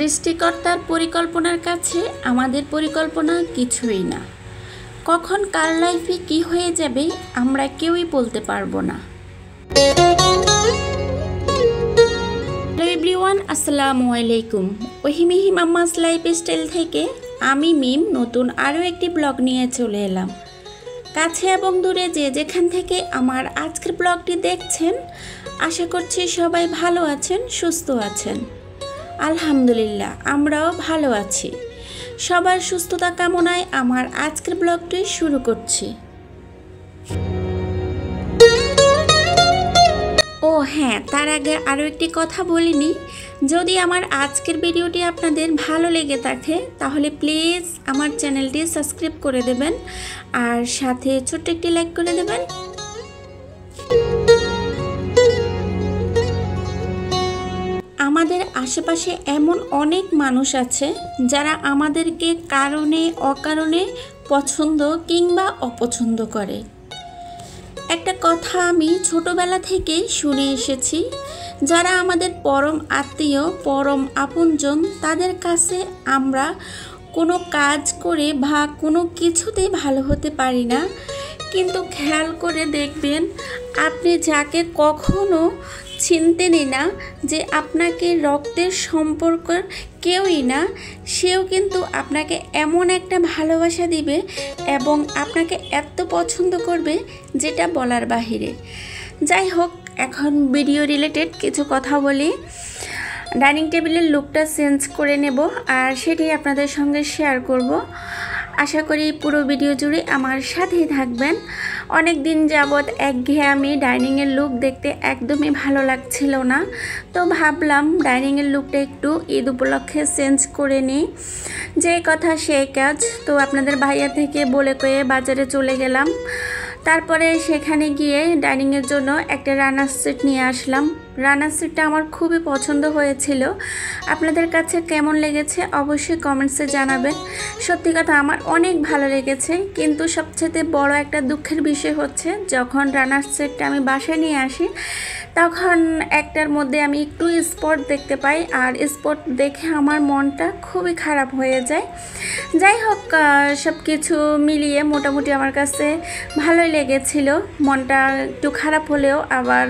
সৃষ্টিকর্তার পরিকল্পনার কাছে আমাদের পরিকল্পনা কিছুই না। কখন কার লাইফে কী হয়ে যাবে আমরা কেউই বলতে পারবো না। হ্যালো এভরিওয়ান, আসসালামু আলাইকুম। ওহিমিহি মাম্মাস লাইফস্টাইল থেকে আমি মিম নতুন আরও একটি ব্লগ নিয়ে চলে এলাম। কাছে এবং দূরে যে যেখান থেকে আমার আজকের ব্লগটি দেখছেন, আশা করছি সবাই ভালো আছেন, সুস্থ আছেন। আলহামদুলিল্লাহ, আমরাও ভালো আছি। সবার সুস্থতা কামনায় আমার আজকের ব্লগটি শুরু করছি। ও হ্যাঁ, তার আগে আরও একটি কথা বলিনি। যদি আমার আজকের ভিডিওটি আপনাদের ভালো লেগে থাকে তাহলে প্লিজ আমার চ্যানেলটি সাবস্ক্রাইব করে দেবেন আর সাথে ছোট্ট একটি লাইক করে দেবেন। আমাদের আশেপাশে এমন অনেক মানুষ আছে যারা আমাদেরকে কারণে অকারণে পছন্দ কিংবা অপছন্দ করে। একটা কথা আমি ছোটবেলা থেকে শুনে এসেছি, যারা আমাদের পরম আত্মীয়, পরম আপনজন, তাদের কাছে আমরা কোনো কাজ করে বা কোনো কিছুতেই ভালো হতে পারি না। কিন্তু খেয়াল করে দেখবেন, আপনি যাকে কখনো চিনতেনই না, যে আপনাকে রক্তের সম্পর্কের কেউই না, সেও কিন্তু আপনাকে এমন একটা ভালোবাসা দিবে এবং আপনাকে এত পছন্দ করবে যেটা বলার বাহিরে। যাই হোক, এখন ভিডিও রিলেটেড কিছু কথা বলি। ডাইনিং টেবিলের লুকটা চেঞ্জ করে নেব আর সেটি আপনাদের সঙ্গে শেয়ার করব। আশা করি পুরো ভিডিও জুড়ে আমার সাথেই থাকবেন। অনেক দিন যাবৎ একঘেয়েমি ডাইনিংয়ের লুক দেখতে একদমই ভালো লাগছিল না, তো ভাবলাম ডাইনিংয়ের লুকটা একটু ঈদ উপলক্ষে চেঞ্জ করে নিই। যে কথা সেই কাজ, তো আপনাদের ভাইয়া থেকে বলে কয়ে বাজারে চলে গেলাম। তারপরে সেখানে গিয়ে ডাইনিংয়ের জন্য একটা রানার সেট নিয়ে আসলাম। রানার সেটটা আমার খুবই পছন্দ হয়েছিল। আপনাদের কাছে কেমন লেগেছে অবশ্যই কমেন্টসে জানাবেন। সত্যি কথা আমার অনেক ভালো লেগেছে, কিন্তু সবচেয়ে বড় একটা দুঃখের বিষয় হচ্ছে, যখন রানার সেটটা আমি বাসায় নিয়ে আসি তখন একটার মধ্যে আমি একটু স্পট দেখতে পাই, আর স্পট দেখে আমার মনটা খুবই খারাপ হয়ে যায়। যাই হোক, সব কিছু মিলিয়ে মোটামুটি আমার কাছে ভালোই লেগেছিল। মনটা একটু খারাপ হলেও আবার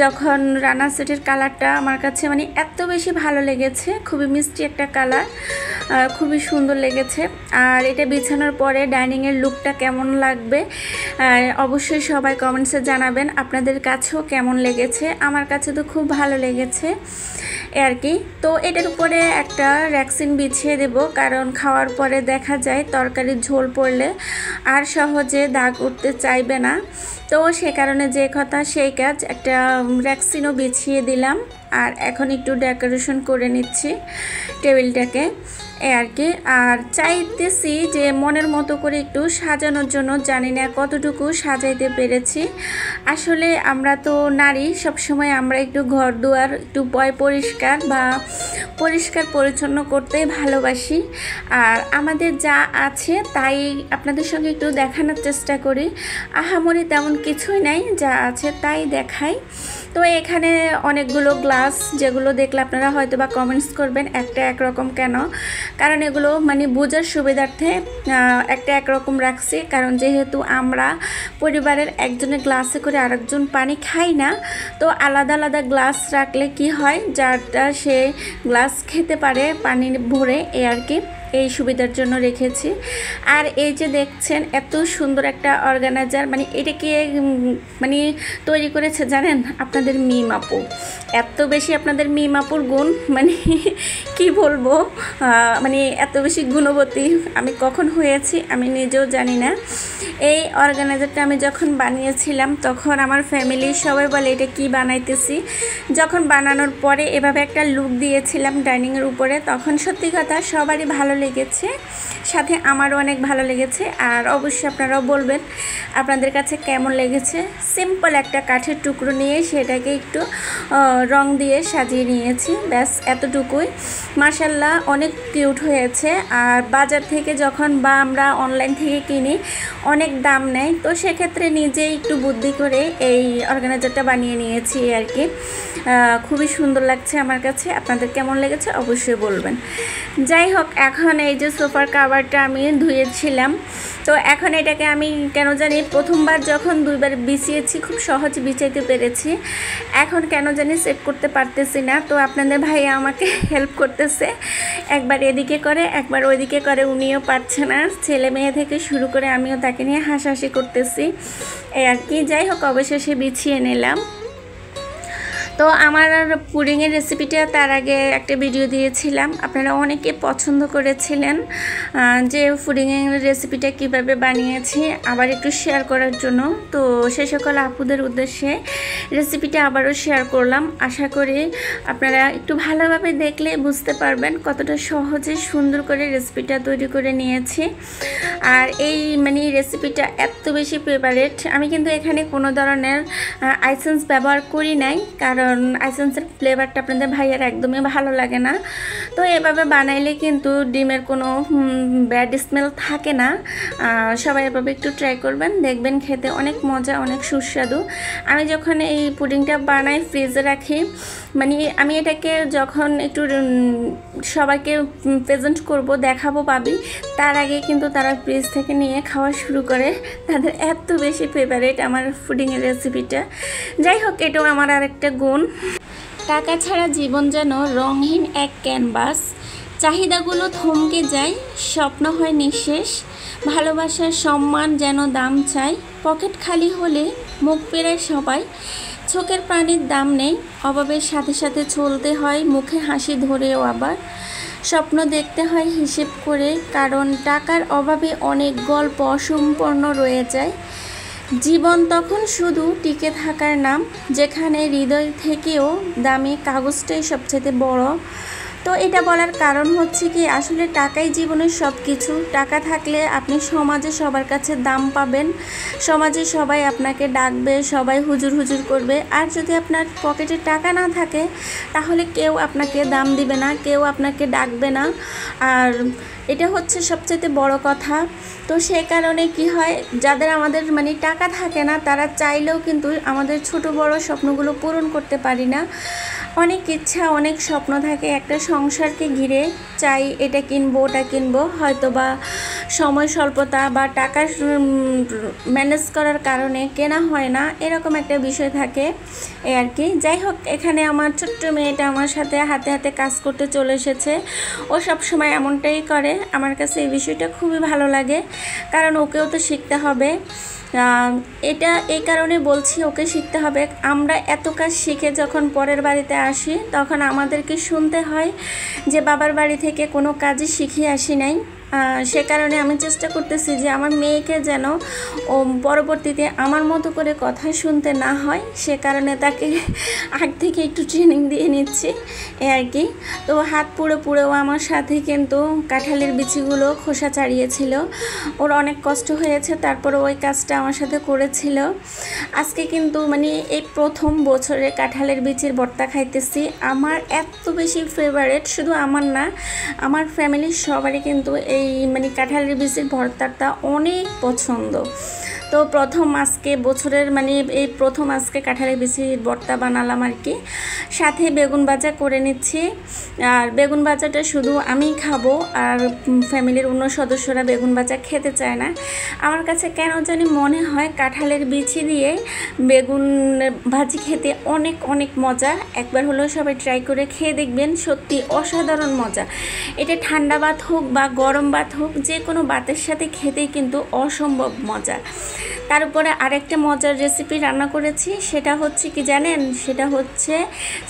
যখন রানার সেটের কালারটা আমার কাছে মানে এত বেশি ভালো লেগেছে, খুবই মিষ্টি একটা কালার, খুবই সুন্দর লেগেছে। আর এটা বিছানোর পরে ডাইনিংয়ের লুকটা কেমন লাগবে অবশ্যই সবাই কমেন্টসে জানাবেন আপনাদের কাছেও কেমন লেগেছে। আমার কাছে তো খুব ভালো লেগেছে আর কি। তো এটার উপরে একটা র্যাক্সিন বিছিয়ে দেব, কারণ খাওয়ার পরে দেখা যায় তরকারির ঝোল পড়লে আর সহজে দাগ উঠতে চাইবে না। তো সে কারণে যে কথা সেই কাজ, একটা র্যাক্সিনও বিছিয়ে দিলাম। আর এখন একটু ডেকোরেশন করে নিচ্ছি টেবিলটাকে আর কি। আর চাইতেছি যে মনের মতো করে একটু সাজানোর জন্য। জানি না কতটুকু সাজাইতে পেরেছি। আসলে আমরা তো নারী, সবসময় আমরা একটু ঘর দুয়ার একটু পরিষ্কার পরিচ্ছন্ন করতেই ভালোবাসি। আর আমাদের যা আছে তাই আপনাদের সঙ্গে একটু দেখানোর চেষ্টা করি। আহামরি তেমন কিছুই নাই, যা আছে তাই দেখাই। তো এখানে অনেকগুলো গ্লাস, যেগুলো দেখলে আপনারা হয়তো বা কমেন্টস করবেন একটা একরকম কেন, কারণ এগুলো মানে বোঝার সুবিধার্থে একটা একরকম রাখছি। কারণ যেহেতু আমরা পরিবারের একজনের গ্লাসে করে আরেকজন পানি খাই না, তো আলাদা আলাদা গ্লাস রাখলে কি হয়, যারটা সে গ্লাস খেতে পারে পানি ভরে, এ আর কি, এই সুবিধার জন্য রেখেছি। আর এই যে দেখছেন এত সুন্দর একটা অর্গানাইজার, মানে এটাকে মানে তৈরি করেছে জানেন আপনাদের মিম আপু। এত বেশি আপনাদের মিম আপুর গুণ, মানে কি বলবো, মানে এত বেশি গুণবতী আমি কখন হয়েছি আমি নিজেও জানি না। এই অর্গানাইজারটা আমি যখন বানিয়েছিলাম তখন আমার ফ্যামিলির সবাই বলে এটা কি বানাইতেছি। যখন বানানোর পরে এভাবে একটা লুক দিয়েছিলাম ডাইনিংয়ের উপরে, তখন সত্যি কথা সবারই ভালো লেগেছে, সাথে আমারও অনেক ভালো লেগেছে। আর অবশ্যই আপনারাও বলবেন আপনাদের কাছে কেমন লেগেছে। সিম্পল একটা কাঠের টুকরো নিয়ে সেটাকে একটু রং দিয়ে সাজিয়ে নিয়েছি, ব্যাস এতটুকুই। মাশাআল্লাহ অনেক কিউট হয়েছে। আর বাজার থেকে যখন বা আমরা অনলাইন থেকে কিনি অনেক দাম নেয়, তো সেক্ষেত্রে নিজেই একটু বুদ্ধি করে এই অর্গানাইজারটা বানিয়ে নিয়েছি আর কি। খুবই সুন্দর লাগছে আমার কাছে। আপনাদের কেমন লেগেছে অবশ্যই বলবেন। যাই হোক, এখন এই যে সোফার কাভারটা আমি ধুয়েছিলাম, তো এখন এটাকে আমি কেন জানি প্রথমবার যখন 2বার বিছিয়েছি খুব সহজে বিছাইতে পেরেছি, এখন কেন জানি সেট করতে পারতেছি না। তো আপনাদের ভাই আমাকে হেল্প করতেছে, একবার এদিকে করে একবার ওইদিকে করে, উনিও পারছে না। ছেলে মেয়ে থেকে শুরু করে আমিও তাকে নিয়ে হাসাহাসি করতেছি এই আর কি। যাই হোক, অবশেষে বিছিয়ে নিলাম। তো আমার পুডিংয়ের রেসিপিটা তার আগে একটা ভিডিও দিয়েছিলাম, আপনারা অনেকে পছন্দ করেছিলেন যে পুডিংয়ের রেসিপিটা কিভাবে বানিয়েছি আবার একটু শেয়ার করার জন্য। তো সে সকল আপুদের উদ্দেশ্যে রেসিপিটা আবারও শেয়ার করলাম। আশা করি আপনারা একটু ভালোভাবে দেখলে বুঝতে পারবেন কতটা সহজে সুন্দর করে রেসিপিটা তৈরি করে নিয়েছি। আর এই রেসিপিটা এত বেশি ফেভারিট, আমি কিন্তু এখানে কোনো ধরনের আইসেন্স ব্যবহার করি নাই, কারণ আইসেন্সের ফ্লেভারটা আপনাদের ভাইয়ার একদমই ভালো লাগে না। তো এভাবে বানাইলে কিন্তু ডিমের কোনো ব্যাড স্মেল থাকে না। সবাই এভাবে একটু ট্রাই করবেন, দেখবেন খেতে অনেক মজা, অনেক সুস্বাদু। আমি যখন এই পুডিংটা বানাই ফ্রিজে রাখি, আমি এটাকে যখন একটু সবাইকে প্রেজেন্ট করব, দেখাবো পাবি, তার আগে কিন্তু তারা ফ্রিজ থেকে নিয়ে খাওয়া শুরু করে। তাদের এত বেশি ফেভারিট আমার পুডিংয়ের রেসিপিটা। যাই হোক, এটাও আমার আরেকটা গুণ। টাকা ছাড়া জীবন যেন রঙহীন এক ক্যানভাস, চাহিদাগুলো থমকে যায়, স্বপ্ন হয় নিঃশেষ, ভালোবাসার সম্মান যেন দাম চাই, পকেট খালি হলে মুখ পেরায় সবাই, চোখের প্রাণীর দাম নেই, অভাবের সাথে সাথে চলতে হয়, মুখে হাসি ধরেও আবার স্বপ্ন দেখতে হয় হিসেব করে, কারণ টাকার অভাবে অনেক গল্প অসম্পূর্ণ রয়ে যায়। জীবন তখন শুধু টিকে থাকার নাম, যেখানে হৃদয় থেকেও দামি কাগজটাই সবচেয়ে বড়। তো এটা বলার কারণ হচ্ছে কি, আসলে টাকাই জীবনের সব কিছু। টাকা থাকলে আপনি সমাজে সবার কাছে দাম পাবেন, সমাজে সবাই আপনাকে ডাকবে, সবাই হুজুর হুজুর করবে। আর যদি আপনার পকেটে টাকা না থাকে তাহলে কেউ আপনাকে দাম দিবে না, কেউ আপনাকে ডাকবে না। আর এটা হচ্ছে সবচেয়ে বড় কথা। তো সেই কারণে কি হয়, যাদের আমাদের টাকা থাকে না, তারা চাইলেও কিন্তু আমাদের ছোট বড় স্বপ্নগুলো পূরণ করতে পারি না। অনেক ইচ্ছা, অনেক স্বপ্ন থাকে একটা সংসারকে ঘিরে, চাই এটা কিনবো ওটা কিনবো, হয়তো বা সময় স্বল্পতা বা টাকা ম্যানেজ করার কারণে কেনা হয় না, এরকম একটা বিষয় থাকে এই আর কি। যাই হোক, এখানে আমার ছোট্ট মেয়েটা আমার সাথে হাতে হাতে কাজ করতে চলে এসেছে। ও সব সময় এমনটাই করে, আমার কাছে এই বিষয়টা খুবই ভালো লাগে, কারণ ওকেও তো শিখতে হবে। এটা এই কারণে বলছি ওকে শিখতে হবে। আমরা এত কাজ শিখে যখন পরের বাড়িতে আসি, তখন আমাদেরকে শুনতে হয় যে বাবার বাড়ি থেকে কোনো কাজই শিখে আসি নাই। সে কারণে আমি চেষ্টা করতেছি যে আমার মেয়েকে যেন ও পরবর্তীতে আমার মতো করে কথা শুনতে না হয়, সে কারণে তাকে আগ থেকে একটু ট্রেনিং দিয়ে নিচ্ছি এই আর কি। তো হাত পুড়ে পুড়েও আমার সাথে কিন্তু কাঁঠালের বিচিগুলো খোসা ছাড়িয়েছিল, ওর অনেক কষ্ট হয়েছে, তারপরে ওই কাজটা আমার সাথে করেছিল। আজকে কিন্তু এই প্রথম বছরে কাঁঠালের বিচির ভর্তা খাইতেছি। আমার এত বেশি ফেভারিট, শুধু আমার না, আমার ফ্যামিলির সবারই কিন্তু এই কাঁঠালের বিচির ভর্তাটা অনেক পছন্দ। তো প্রথম আজকে বছরের এই প্রথম আজকে কাঁঠালের বিচির ভর্তা বানালাম আর কি। সাথে বেগুন ভাজা করে নিচ্ছি। আর বেগুন ভাজাটা শুধু আমিই খাবো, আর ফ্যামিলির অন্য সদস্যরা বেগুন ভাজা খেতে চায় না। আমার কাছে কেন জানি মনে হয় কাঁঠালের বিচি দিয়ে বেগুন ভাজি খেতে অনেক অনেক মজা। একবার হলেও সবাই ট্রাই করে খেয়ে দেখবেন, সত্যি অসাধারণ মজা। এটা ঠান্ডা ভাত হোক বা গরম ভাত হোক, যে কোনো ভাতের সাথে খেতেই কিন্তু অসম্ভব মজা। তার উপরে আরেকটা মজার রেসিপি রান্না করেছি, সেটা হচ্ছে কি জানেন, সেটা হচ্ছে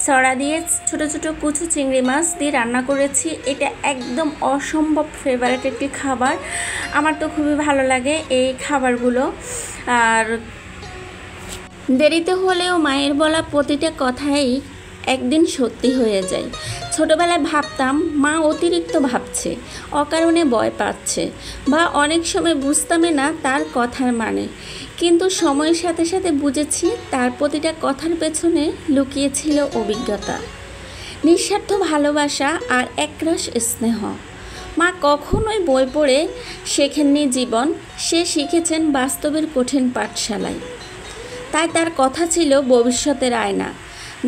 সরা দিয়ে ছোট ছোট কুচু চিংড়ি মাছ দিয়ে রান্না করেছি। এটা একদম অসম্ভব ফেভারিট একটি খাবার, আমার তো খুবই ভালো লাগে এই খাবারগুলো। আর দেরিতে হলেও মায়ের বলা প্রতিটা কথাই একদিন সত্যি হয়ে যায়। ছোটোবেলায় ভাবতাম মা অতিরিক্ত ভাবছে, অকারণে ভয় পাচ্ছে, বা অনেক সময় বুঝতামই না তার কথার মানে। কিন্তু সময়ের সাথে সাথে বুঝেছি তার প্রতিটা কথার পেছনে লুকিয়েছিল অভিজ্ঞতা, নিঃস্বার্থ ভালোবাসা আর একরাশ স্নেহ। মা কখনোই বই পড়ে শেখেননি জীবন, সে শিখেছেন বাস্তবের কঠিন পাঠশালায়। তাই তার কথা ছিল ভবিষ্যতের আয়না,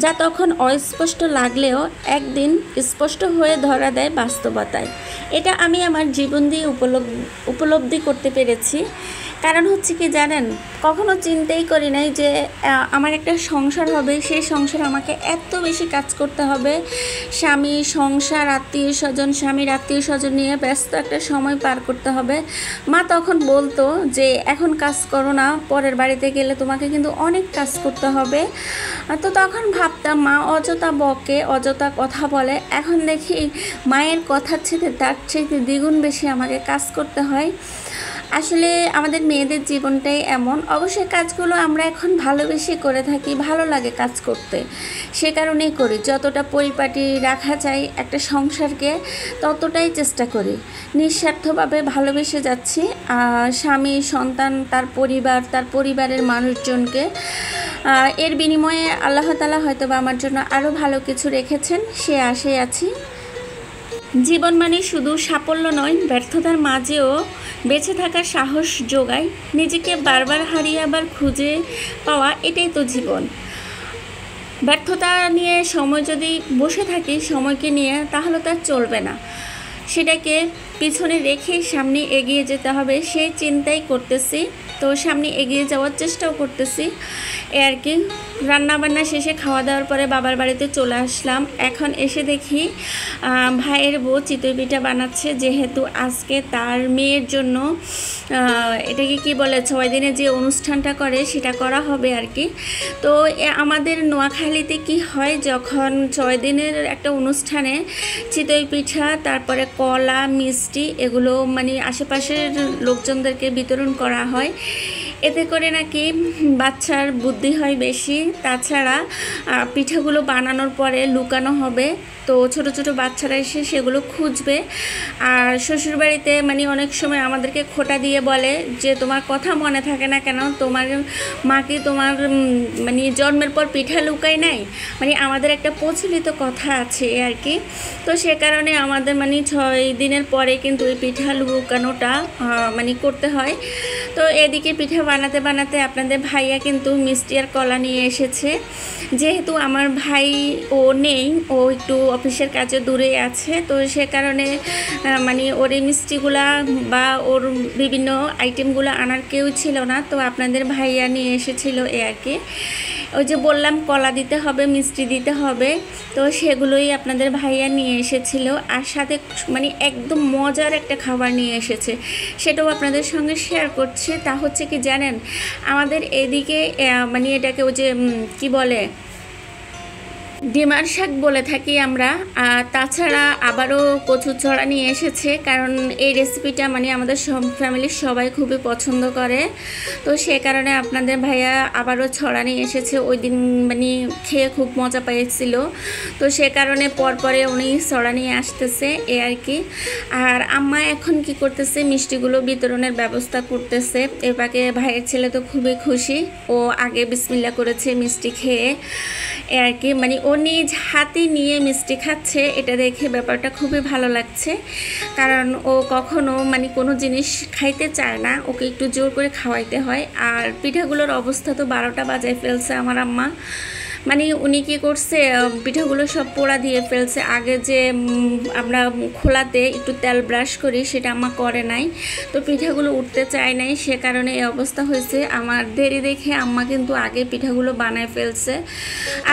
যা তখন অস্পষ্ট লাগলেও একদিন স্পষ্ট হয়ে ধরা দেয় বাস্তবতায়। এটা আমি আমার জীবন দিয়ে উপলব্ধি করতে পেরেছি। কারণ হচ্ছে কি জানেন, কখনো চিন্তাই করি নাই যে আমার একটা সংসার হবে, সেই সংসার আমাকে এত বেশি কাজ করতে হবে। স্বামী, সংসার, আত্মীয় স্বজন, স্বামীর আত্মীয় স্বজন নিয়ে ব্যস্ত একটা সময় পার করতে হবে। মা তখন বলতো যে এখন কাজ করো না, পরের বাড়িতে গেলে তোমাকে কিন্তু অনেক কাজ করতে হবে। তো তখন ভাবতাম মা অযথা বকে, অযথা কথা বলে। এখন দেখি মায়ের কথার চেয়ে তার চেয়ে দ্বিগুণ বেশি আমাকে কাজ করতে হয়। আসলে আমাদের মেয়েদের জীবনটাই এমন। অবশ্যই কাজগুলো আমরা এখন ভালোবেসে করে থাকি, ভালো লাগে কাজ করতে, সে কারণেই করি। যতটা পরিপাটি রাখা যায় একটা সংসারকে, ততটাই চেষ্টা করি। নিঃস্বার্থভাবে ভালোবেসে যাচ্ছি স্বামী, সন্তান, তার পরিবার, তার পরিবারের মানুষজনকে। এর বিনিময়ে আল্লাহ তাআলা হয়তো বা আমার জন্য আরও ভালো কিছু রেখেছেন, সে আশায় আছি। জীবন মানে শুধু সাফল্য নয়, ব্যর্থতার মাঝেও বেঁচে থাকার সাহস যোগায়। নিজেকে বারবার হারিয়ে আবার খুঁজে পাওয়া, এটাই তো জীবন। ব্যর্থতা নিয়ে সময় যদি বসে থাকি সময়কে নিয়ে, তাহলে তার চলবে না। সেটাকে পিছনে রেখে সামনে এগিয়ে যেতে হবে, সেই চিন্তাই করতেছি। তো সামনে এগিয়ে যাওয়ার চেষ্টাও করতেছি, এ আর কি। রান্নাবান্না শেষে খাওয়া দাওয়ার পরে বাবার বাড়িতে চলে আসলাম। এখন এসে দেখি ভাইয়ের বউ চিতই পিঠা বানাচ্ছে, যেহেতু আজকে তার মেয়ের জন্য এটাকে কি বলে 6 দিনে যে অনুষ্ঠানটা করে সেটা করা হবে আর কি। তো আমাদের নোয়াখালীতে কি হয়, যখন 6 দিনের একটা অনুষ্ঠানে চিতই পিঠা, তারপরে কলা, মিষ্টি, এগুলো মানে আশেপাশের লোকজনদেরকে বিতরণ করা হয়। এতে করে নাকি বাচ্চার বুদ্ধি হয় বেশি। তাছাড়া পিঠাগুলো বানানোর পরে লুকানো হবে, তো ছোট ছোট বাচ্চারা এসে সেগুলো খুঁজবে। আর শ্বশুরবাড়িতে মানে অনেক সময় আমাদেরকে খোঁটা দিয়ে বলে যে তোমার কথা মনে থাকে না কেন, তোমার মাকে তোমার মানে জন্মের পর পিঠা লুকায় নাই, মানে আমাদের একটা প্রচলিত কথা আছে আর কি। তো সে কারণে আমাদের মানে 6 দিনের পরে কিন্তু ওই পিঠা লুকানোটা মানে করতে হয়। তো এদিকে পিঠা বানাতে বানাতে আপনাদের ভাইয়া কিন্তু মিষ্টি আর কলা নিয়ে এসেছে। যেহেতু আমার ভাই ও নেই, ও একটু অফিসের কাজে দূরে আছে, তো সে কারণে মানে ওর এই মিষ্টিগুলা বা ওর বিভিন্ন আইটেমগুলো আনার কেউ ছিল না, তো আপনাদের ভাইয়া নিয়ে এসেছিল এ আর কি। ওই যে বললাম কলা দিতে হবে, মিষ্টি দিতে হবে, তো সেগুলোই আপনাদের ভাইয়া নিয়ে এসেছিল। আর সাথে মানে একদম মজার একটা খাবার নিয়ে এসেছে, সেটাও আপনাদের সঙ্গে শেয়ার করছে। তা হচ্ছে কি জানেন, আমাদের এদিকে মানে এটাকে ওই যে কি বলে, ডিমার শাক বলে থাকি আমরা। তাছাড়া আবারও কচুর ছড়া নিয়ে এসেছে, কারণ এই রেসিপিটা মানে আমাদের সব ফ্যামিলির সবাই খুবই পছন্দ করে। তো সে কারণে আপনাদের ভাইয়া আবারও ছড়া নিয়ে এসেছে। ওই দিন মানে খেয়ে খুব মজা পেয়েছিল, তো সে কারণে পরপরে উনি ছড়া নিয়ে আসতেছে এ আর কি। আর আম্মা এখন কি করতেছে, মিষ্টিগুলো বিতরণের ব্যবস্থা করতেছে। এর পাকে ভাইয়ের ছেলে তো খুবই খুশি, ও আগে বিসমিল্লাহ করেছে মিষ্টি খেয়ে এ আর কি। মানে ও নিজ হাতে নিয়ে মিষ্টি খাচ্ছে, এটা দেখে ব্যাপারটা খুবই ভালো লাগছে। কারণ ও কখনো মানে কোনো জিনিস খাইতে চায় না, ওকে একটু জোর করে খাওয়াইতে হয়। আর পিঠাগুলোর অবস্থা তো 12টা বাজায় ফেলছে আমার আম্মা। মানে উনি কী করছে, পিঠাগুলো সব পোড়া দিয়ে ফেলছে। আগে যে আমরা খোলাতে একটু তেল ব্রাশ করি, সেটা আম্মা করে নাই, তো পিঠাগুলো উঠতে চায় নাই, সে কারণে এই অবস্থা হয়েছে। আমার দেরি দেখে আম্মা কিন্তু আগে পিঠাগুলো বানায় ফেলছে।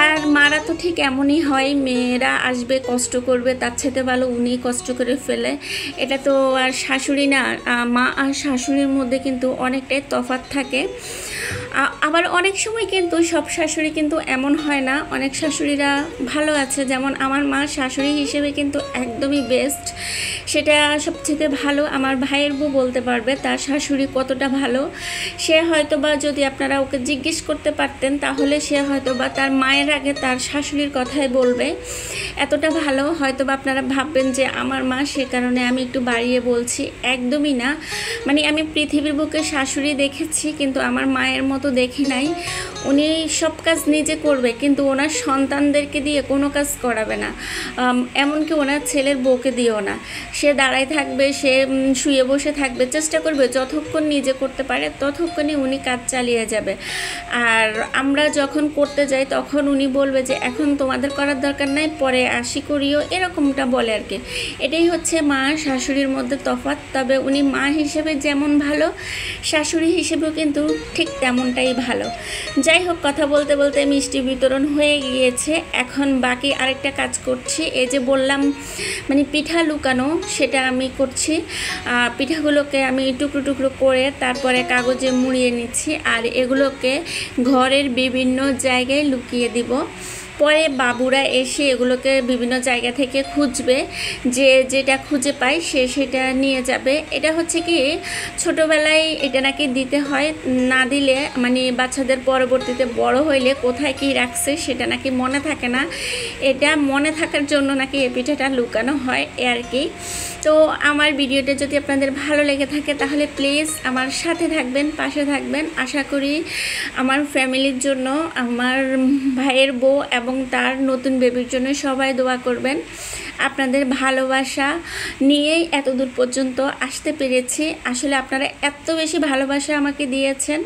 আর মারা তো ঠিক এমনই হয়, মেয়েরা আসবে কষ্ট করবে, তার সাথে ভালো উনি কষ্ট করে ফেলে। এটা তো আর শাশুড়ি না, মা আর শাশুড়ির মধ্যে কিন্তু অনেকটাই তফাৎ থাকে। আবার অনেক সময় কিন্তু সব শাশুড়ি কিন্তু এমন হয় না, অনেক শাশুড়িরা ভালো আছে। যেমন আমার মা শাশুড়ি হিসেবে কিন্তু একদমই বেস্ট, সেটা সবচেয়ে ভালো আমার ভাইয়ের বউ বলতে পারবে তার শাশুড়ি কতটা ভালো। সে হয়তো বা যদি আপনারা ওকে জিজ্ঞেস করতে পারতেন তাহলে সে হয়তো বা তার মায়ের আগে তার শাশুড়ির কথাই বলবে, এতটা ভালো। হয়তো বা আপনারা ভাববেন যে আমার মা, সে কারণে আমি একটু বাড়িয়ে বলছি, একদমই না। মানে আমি পৃথিবীর বুকে শাশুড়ি দেখেছি কিন্তু আমার মায়ের মতো দেখি নাই। উনি সব কাজ নিজে করবে কিন্তু ওনার সন্তানদেরকে দিয়ে কোনো কাজ করাবে না, এমনকি ওনার ছেলের বউকে দিয়েও না। সে দাঁড়ায় থাকবে, সে শুয়ে বসে থাকবে, চেষ্টা করবে যতক্ষণ নিজে করতে পারে ততক্ষণই উনি কাজ চালিয়ে যাবে। আর আমরা যখন করতে যাই তখন উনি বলবে যে এখন তোমাদের করার দরকার নাই, পরে আসি করিও, এরকমটা বলে আর কি। এটাই হচ্ছে মা শাশুড়ির মধ্যে তফাৎ। তবে উনি মা হিসেবে যেমন ভালো, শাশুড়ি হিসেবেও কিন্তু ঠিক তেমনটাই ভালো। যাই হোক, কথা বলতে বলতে মিষ্টি বিতরণ হয়ে গিয়েছে, এখন বাকি আরেকটা কাজ করছি। এই যে বললাম মানে পিঠা লুকানো, সেটা আমি করছি। পিঠাগুলোকে আমি টুকরো টুকরো করে তারপরে কাগজে মুড়িয়ে নিচ্ছি, আর এগুলোকে ঘরের বিভিন্ন জায়গায় লুকিয়ে দিব। পরে বাবুরা এসে এগুলোকে বিভিন্ন জায়গা থেকে খুঁজবে, যে যেটা খুঁজে পায় সে সেটা নিয়ে যাবে। এটা হচ্ছে কি ছোটোবেলায় এটা নাকি দিতে হয়, না দিলে মানে বাচ্চাদের পরবর্তীতে বড় হইলে কোথায় কী রাখছে সেটা নাকি মনে থাকে না। এটা মনে থাকার জন্য নাকি এই পিঠাটা লুকানো হয় আর কি। তো আমার ভিডিওটা যদি আপনাদের ভালো লেগে থাকে তাহলে প্লিজ আমার সাথে থাকবেন, পাশে থাকবেন। আশা করি আমার ফ্যামিলির জন্য, আমার ভাইয়ের বউ এবং তার নতুন বেবির জন্য সবাই দোয়া করবেন। আপনাদের ভালোবাসা নিয়েই এত দূর পর্যন্ত আসতে পেরেছি। আসলে আপনারা এত বেশি ভালোবাসা আমাকে দিয়েছেন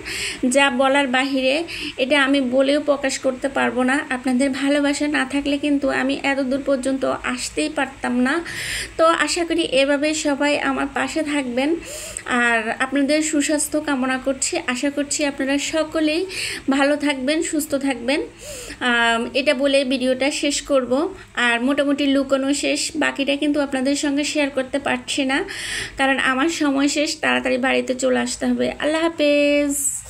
যা বলার বাহিরে, এটা আমি বলেও প্রকাশ করতে পারবো না। আপনাদের ভালোবাসা না থাকলে কিন্তু আমি এত দূর পর্যন্ত আসতেই পারতাম না। তো আশা করি এভাবে সবাই আমার পাশে থাকবেন, আর আপনাদের সুস্বাস্থ্য কামনা করছি। আশা করছি আপনারা সকলেই ভালো থাকবেন, সুস্থ থাকবেন। এটা বলে ভিডিওটা শেষ করব। আর মোটামুটি লুকোনো শেষ, বাকিটা কিন্তু আপনাদের সঙ্গে শেয়ার করতে পারছি না, কারণ আমার সময় শেষ, তাড়াতাড়ি বাড়িতে চলে আসতে হবে। আল্লাহ হাফেজ।